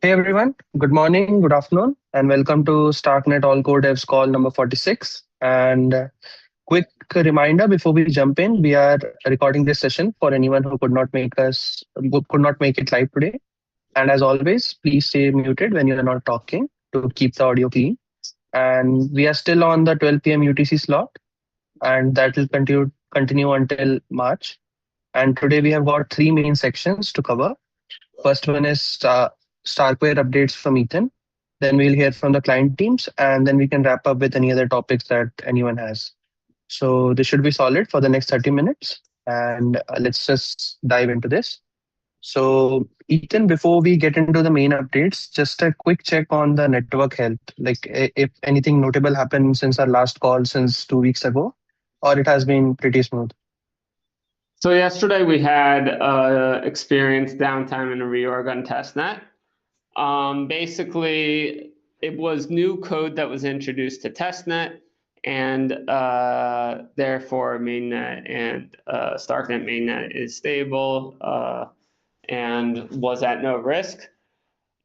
Hey everyone, good morning, good afternoon, and welcome to Starknet All Core Devs call number 46. And quick reminder before we jump in, we are recording this session for anyone who could not make it live today. And as always, please stay muted when you are not talking to keep the audio clean. And we are still on the 12 p.m. UTC slot, and that will continue until March. And today we have got three main sections to cover. First one is Starkware updates from Ethan. Then we'll hear from the client teams, and then we can wrap up with any other topics that anyone has. So this should be solid for the next 30 minutes. And let's just dive into this. So, Ethan, before we get into the main updates, just a quick check on the network health. Like if anything notable happened since our last call since 2 weeks ago, or it has been pretty smooth. So yesterday we had experienced downtime in a reorg on testnet. Basically, it was new code that was introduced to testnet, and therefore mainnet and Starknet mainnet is stable and was at no risk.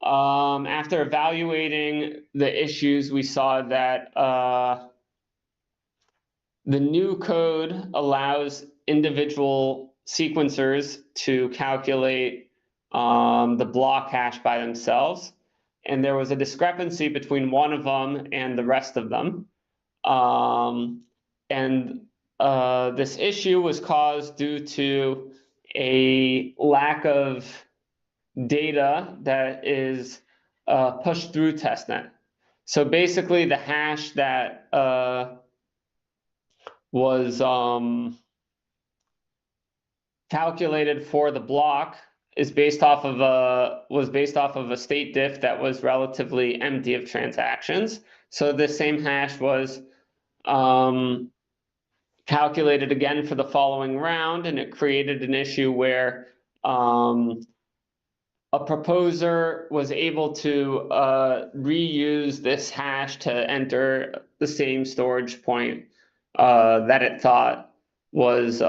After evaluating the issues, we saw that the new code allows individual sequencers to calculate the block hash by themselves. And there was a discrepancy between one of them and the rest of them. This issue was caused due to a lack of data that is pushed through testnet. So basically the hash that was calculated for the block is based off of a state diff that was relatively empty of transactions. So the same hash was calculated again for the following round, and it created an issue where a proposer was able to reuse this hash to enter the same storage point that it thought was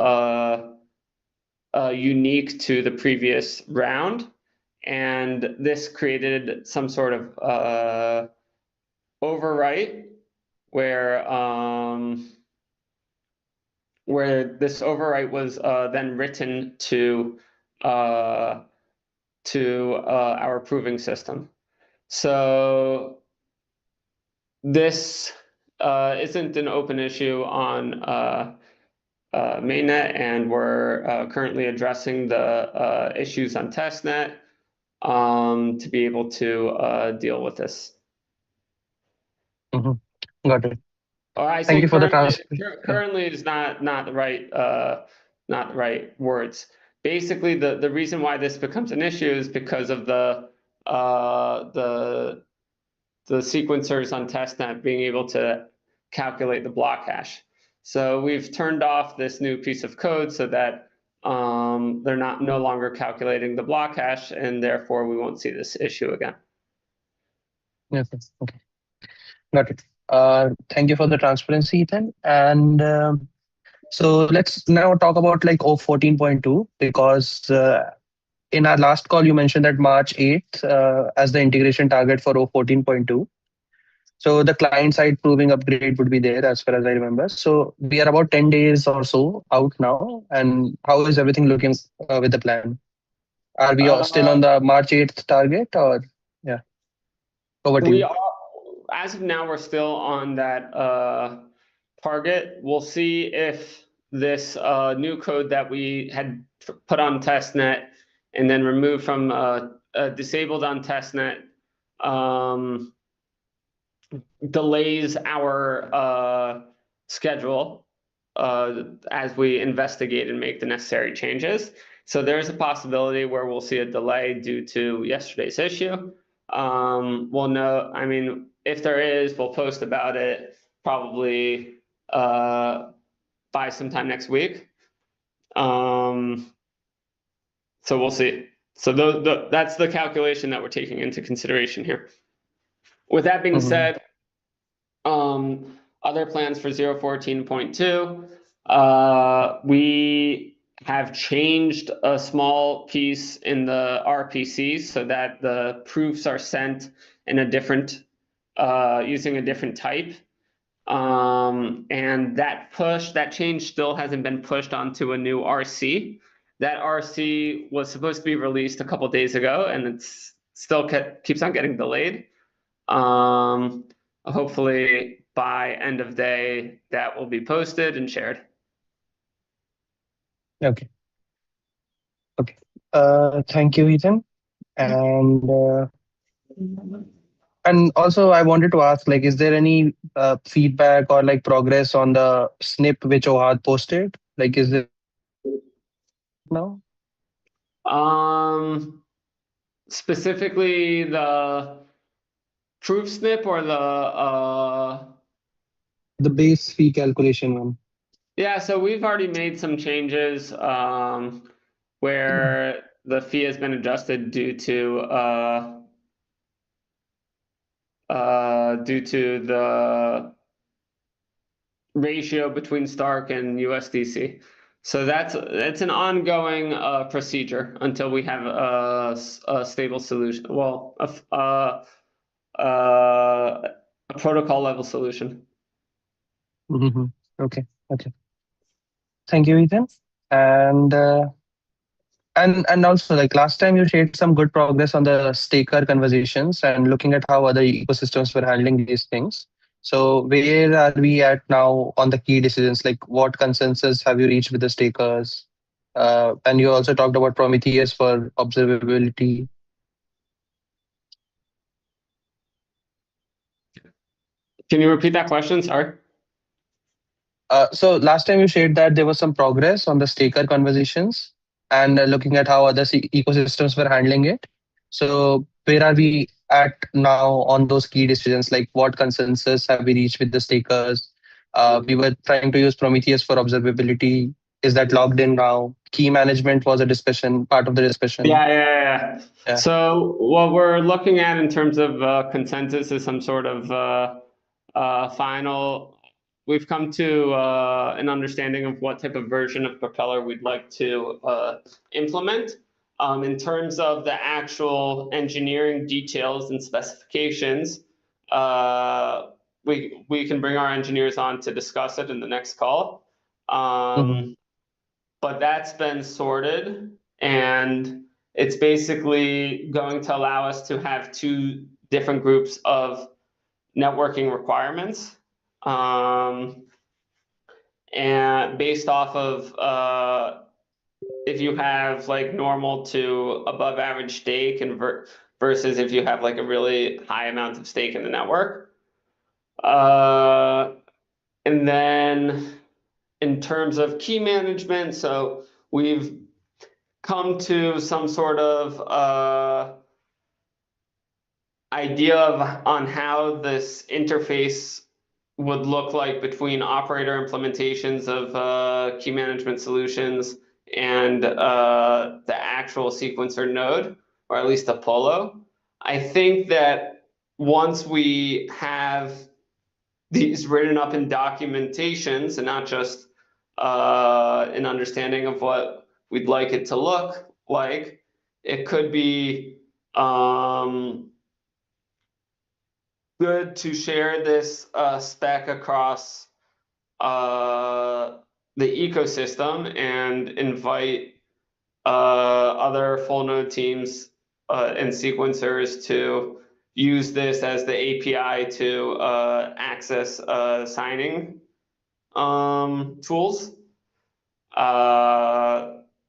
unique to the previous round. And this created some sort of overwrite where this overwrite was then written to our proving system. So this isn't an open issue on mainnet, and we're currently addressing the issues on testnet to be able to deal with this. Mm-hmm. Got it. Thank you for the transparency. Currently is not the right words. Basically, the reason why this becomes an issue is because of the sequencers on testnet being able to calculate the block hash. So we've turned off this new piece of code so that they're no longer calculating the block hash, and therefore we won't see this issue again. Yes. Okay. Got it. Thank you for the transparency, Ethan. And so let's now talk about like 14.2, because in our last call you mentioned that March 8th as the integration target for 14.2. So the client side proving upgrade would be there as far as I remember. So we are about 10 days or so out now. And how is everything looking with the plan? Are we still on the March 8th target, or yeah? Over to you. As of now, we're still on that target. We'll see if this new code that we had put on testnet and then removed from disabled on testnet delays our schedule as we investigate and make the necessary changes. So there's a possibility where we'll see a delay due to yesterday's issue. We'll know, I mean, if there is, we'll post about it probably by sometime next week. So we'll see. So that's the calculation that we're taking into consideration here. With that being said, other plans for 0.14.2, we have changed a small piece in the RPC so that the proofs are sent in a different, using a different type. And that change still hasn't been pushed onto a new RC. That RC was supposed to be released a couple days ago, and it's still keeps on getting delayed. Hopefully by end of day, that will be posted and shared. Okay. Okay. Thank you, Ethan. And also, I wanted to ask, like, is there any feedback or like progress on the snip which Ohad posted? Like, is it now? Specifically the proof snip or The base fee calculation one. yeah, so we've already made some changes where the fee has been adjusted due to the ratio between Stark and USDC. So it's an ongoing procedure until we have a stable solution. Well, a protocol level solution. Mhm. Okay. Okay. Thank you, Ethan. And and also, like last time, you shared some good progress on the staker conversations and looking at how other ecosystems were handling these things. So where are we at now on the key decisions? Like what consensus have you reached with the stakers? And you also talked about Prometheus for observability. Can you repeat that question? Sorry. So last time you shared that there was some progress on the staker conversations and looking at how other ecosystems were handling it. So where are we at now on those key decisions? Like what consensus have we reached with the stakers? We were trying to use Prometheus for observability. Is that logged in now? Key management was a discussion, part of the discussion. Yeah. Yeah. So what we're looking at in terms of consensus is some sort of final. We've come to an understanding of what type of version of Propeller we'd like to implement. In terms of the actual engineering details and specifications, we can bring our engineers on to discuss it in the next call. Mhm. But that's been sorted, and it's basically going to allow us to have two different groups of networking requirements. And based off of if you have like normal to above average stake and versus if you have like a really high amount of stake in the network. And then in terms of key management, so we've come to some sort of idea on how this interface would look like between operator implementations of key management solutions and the actual sequencer node, or at least Apollo. I think that once we have these written up in documentations and not just an understanding of what we'd like it to look like, it could be good to share this spec across the ecosystem and invite other full node teams and sequencers to use this as the API to access signing tools.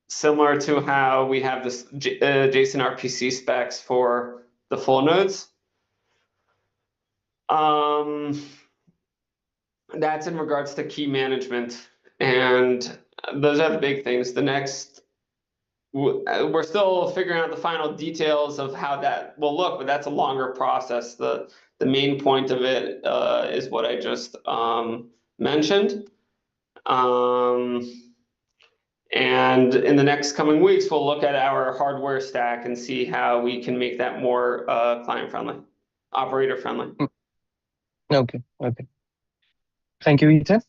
Similar to how we have this JSON RPC specs for the full nodes. That's in regards to key management, and those are the big things. The next, we're still figuring out the final details of how that will look, but that's a longer process. The main point of it is what I just mentioned. And in the next coming weeks, we'll look at our hardware stack and see how we can make that more client friendly, operator friendly. Okay. Okay. Thank you, Ethan.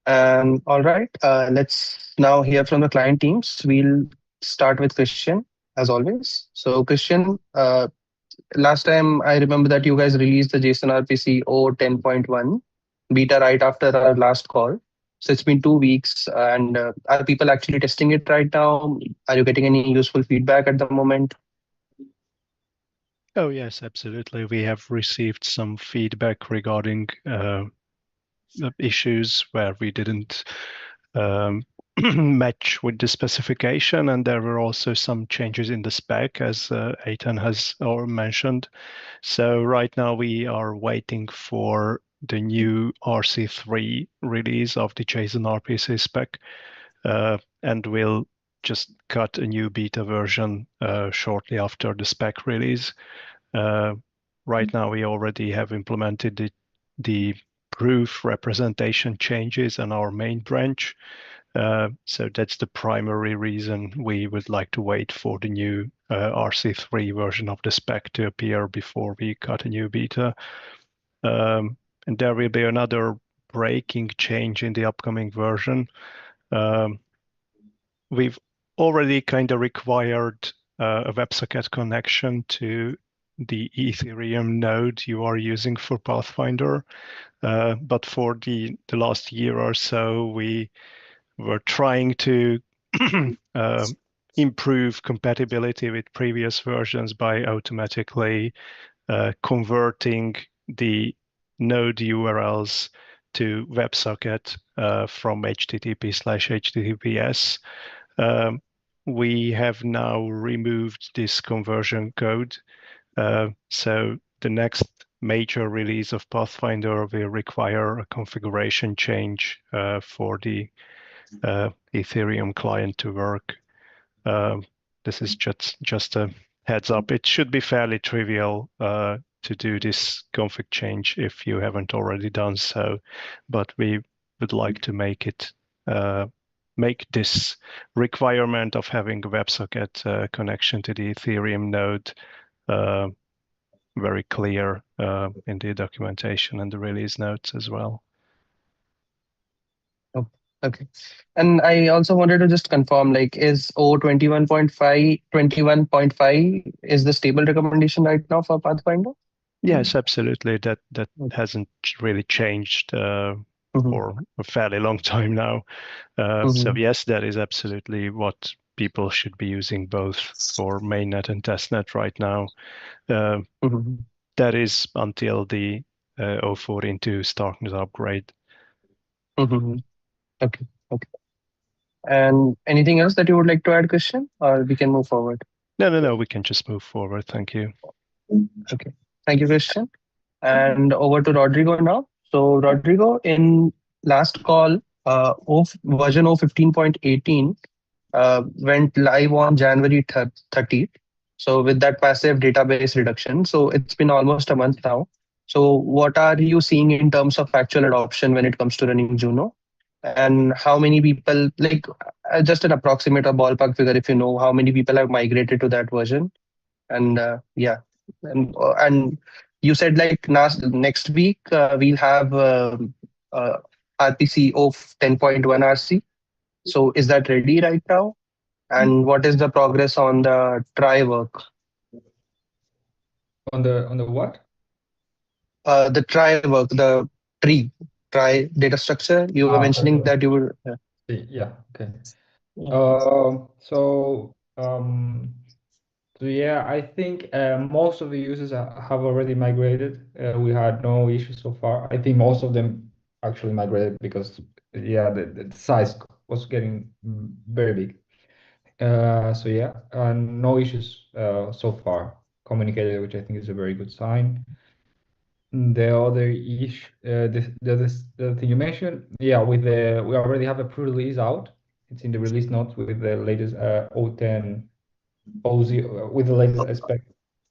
All right, let's now hear from the client teams. We'll start with Christian, as always. So, Christian, last time I remember that you guys released the JSON RPC 10.1 beta right after our last call. So it's been 2 weeks, and are people actually testing it right now? Are you getting any useful feedback at the moment? Oh, yes, absolutely. We have received some feedback regarding issues where we didn't match with the specification, and there were also some changes in the spec, as Eitan has mentioned. So right now we are waiting for the new RC3 release of the JSON RPC spec, and we'll just cut a new beta version shortly after the spec release. Right now we already have implemented the proof representation changes in our main branch. So that's the primary reason we would like to wait for the new RC3 version of the spec to appear before we cut a new beta. And there will be another breaking change in the upcoming version. We've already kind of required a WebSocket connection to the Ethereum node you are using for Pathfinder. But for the last year or so, we were trying to improve compatibility with previous versions by automatically converting the node URLs to WebSocket from HTTP/HTTPS. We have now removed this conversion code. So the next major release of Pathfinder will require a configuration change for the Ethereum client to work. This is just a heads up. It should be fairly trivial to do this config change if you haven't already done so, but we would like to make this requirement of having a WebSocket connection to the Ethereum node very clear in the documentation and the release notes as well. Oh, okay. And I also wanted to just confirm, like, is O 21.5 is the stable recommendation right now for Pathfinder? Yes, absolutely. That hasn't really changed for a fairly long time now. So yes, that is absolutely what people should be using both for mainnet and testnet right now. That is until the 0.14 Starknet upgrade. Okay. And anything else that you would like to add, Christian, or we can move forward? No, we can just move forward. Thank you. Okay. Thank you, Christian. And over to Rodrigo now. So Rodrigo, in last call, version 15.18 went live on January 30th. So with that passive database reduction, so it's been almost a month now. So what are you seeing in terms of actual adoption when it comes to running Juno? And how many people, like just an approximate or ballpark figure, if you know how many people have migrated to that version? And yeah, and you said like next week we'll have RPC of 10.1 RC. So is that ready right now? And what is the progress on the try work? On the what? The try work, the try data structure. You were mentioning that you would. Yeah. Okay. So yeah, I think most of the users have already migrated. We had no issues so far. I think most of them actually migrated because the size was getting very big. So yeah, no issues so far communicated, which I think is a very good sign. The other issue, the thing you mentioned, yeah, we already have a pre-release out. It's in the release notes with the latest 0.10 with the latest spec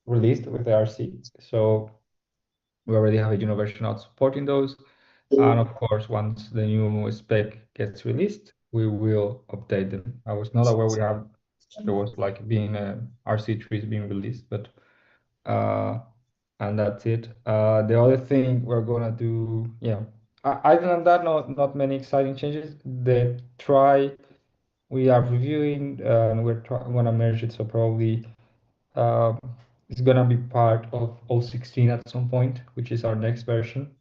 released with the RC. So we already have a Juno version out supporting those. And of course, once the new spec gets released, we will update them. I was not aware there was like being RC3 is being released, but and that's it. The other thing we're gonna do, Other than that, not many exciting changes. The try we are reviewing, and we're gonna merge it, so probably um, it's gonna be part of 016 at some point, which is our next version.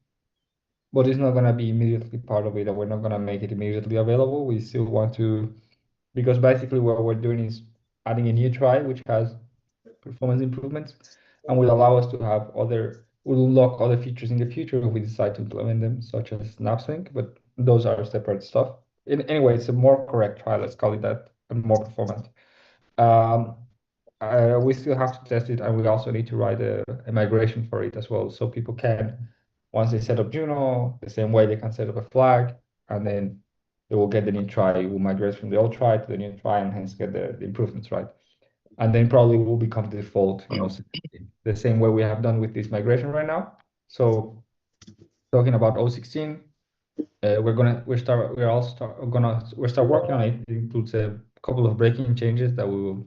But it's not gonna be immediately part of it, and we're not gonna make it immediately available. We still want to, because basically what we're doing is adding a new try, which has performance improvements, and will allow us to have will unlock other features in the future if we decide to implement them, such as SnapSync, but those are separate stuff. Anyway, it's a more correct try, let's call it that, and more performant. Um, we still have to test it, and we also need to write a migration for it as well, so people can, once they set up Juno, the same way they can set up a flag, and then they will get the new try. It will migrate from the old try to the new try, and hence get the improvements right. And then probably will become the default, the same way we have done with this migration right now. So talking about 016, we're start working on it. It includes a couple of breaking changes that we will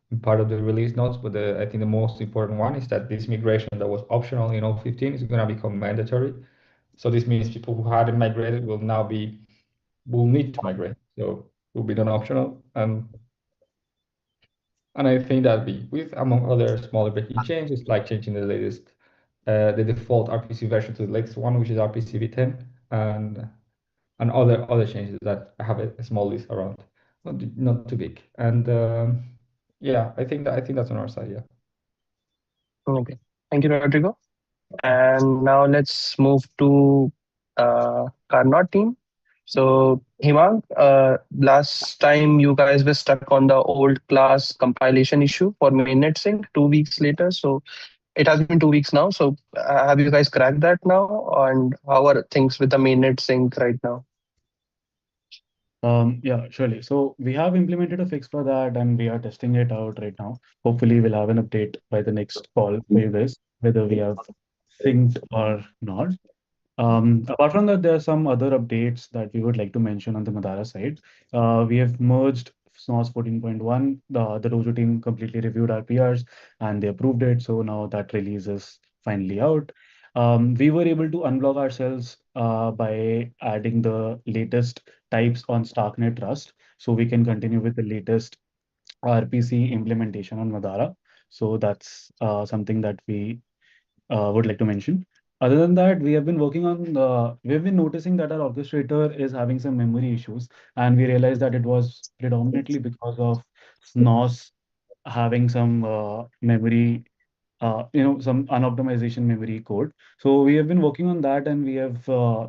be part of the release notes, but I think the most important one is that this migration that was optional in 015 is going to become mandatory. So this means people who hadn't migrated will need to migrate. So it will be done optional, and I think that'll be with, among other smaller breaking changes, like changing the default RPC version to the latest one, which is RPC v10, and other changes that I have a small list around, not too big. And yeah, I think that's on our side. Yeah. Okay. Thank you, Rodrigo. And now let's move to Carnot team. So Himang, last time you guys were stuck on the old class compilation issue for mainnet sync 2 weeks later. So it has been 2 weeks now. So have you guys cracked that now? And how are things with the mainnet sync right now? Yeah, surely. So we have implemented a fix for that and we are testing it out right now. Hopefully we'll have an update by the next call for you guys, whether we have synced or not. Apart from that, there are some other updates that we would like to mention on the Madara side. We have merged SNOS 14.1. The Dojo team completely reviewed our PRs and they approved it. So now that release is finally out. We were able to unblock ourselves by adding the latest types on Starknet Rust. So we can continue with the latest RPC implementation on Madara. So that's something that we would like to mention. Other than that, we've been noticing that our orchestrator is having some memory issues, and we realized that it was predominantly because of SNOS having some memory, some unoptimization memory code. So we have been working on that, and we have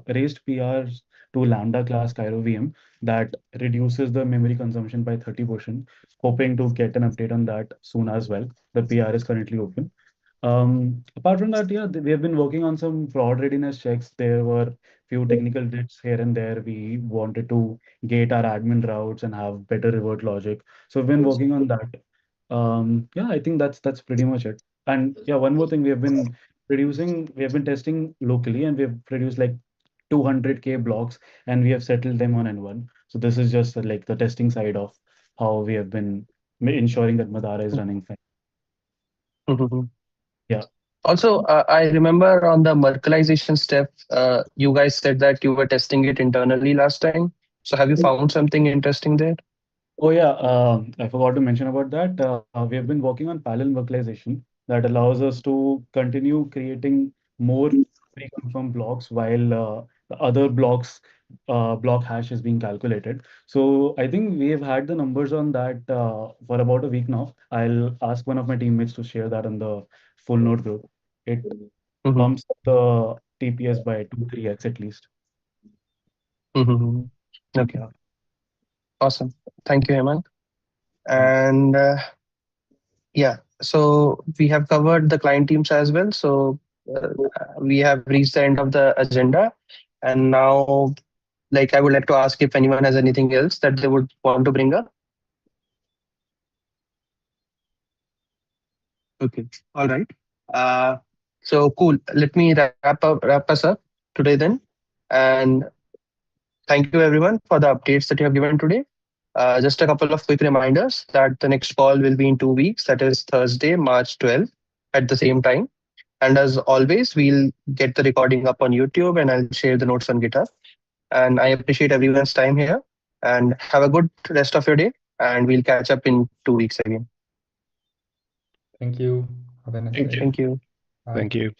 raised PRs to Lambda class Cairo VM that reduces the memory consumption by 30%, hoping to get an update on that soon as well. The PR is currently open. Apart from that, yeah, we have been working on some fraud readiness checks. There were few technical bits here and there. We wanted to gate our admin routes and have better revert logic. So we've been working on that. Yeah, I think that's pretty much it. And yeah, one more thing, we have been testing locally, and we have produced like 200K blocks, and we have settled them on N1. So this is just like the testing side of how we have been ensuring that Madara is running fine. Mhm. Yeah. Also, I remember on the Merkleization step, you guys said that you were testing it internally last time. So have you found something interesting there? Oh yeah, I forgot to mention about that. We have been working on parallel localization that allows us to continue creating more pre-confirmed blocks while the other block hash is being calculated. So I think we have had the numbers on that for about a week now. I'll ask one of my teammates to share that on the full node group. It Mhm. bumps the TPS by 2-3x at least. Mhm. Okay, awesome. Thank you, Hemant. Thanks. And yeah, so we have covered the client teams as well. So we have reached the end of the agenda. And now, like, I would like to ask if anyone has anything else that they would want to bring up. Okay, all right. So cool. Let me wrap us up today then. And thank you everyone for the updates that you have given today. Just a couple of quick reminders that the next call will be in 2 weeks, that is Thursday, March 12th at the same time. And as always, we'll get the recording up on YouTube and I'll share the notes on GitHub. And I appreciate everyone's time here. And have a good rest of your day. And we'll catch up in 2 weeks again. Thank you. Have a nice day. Thank you. Bye. Thank you.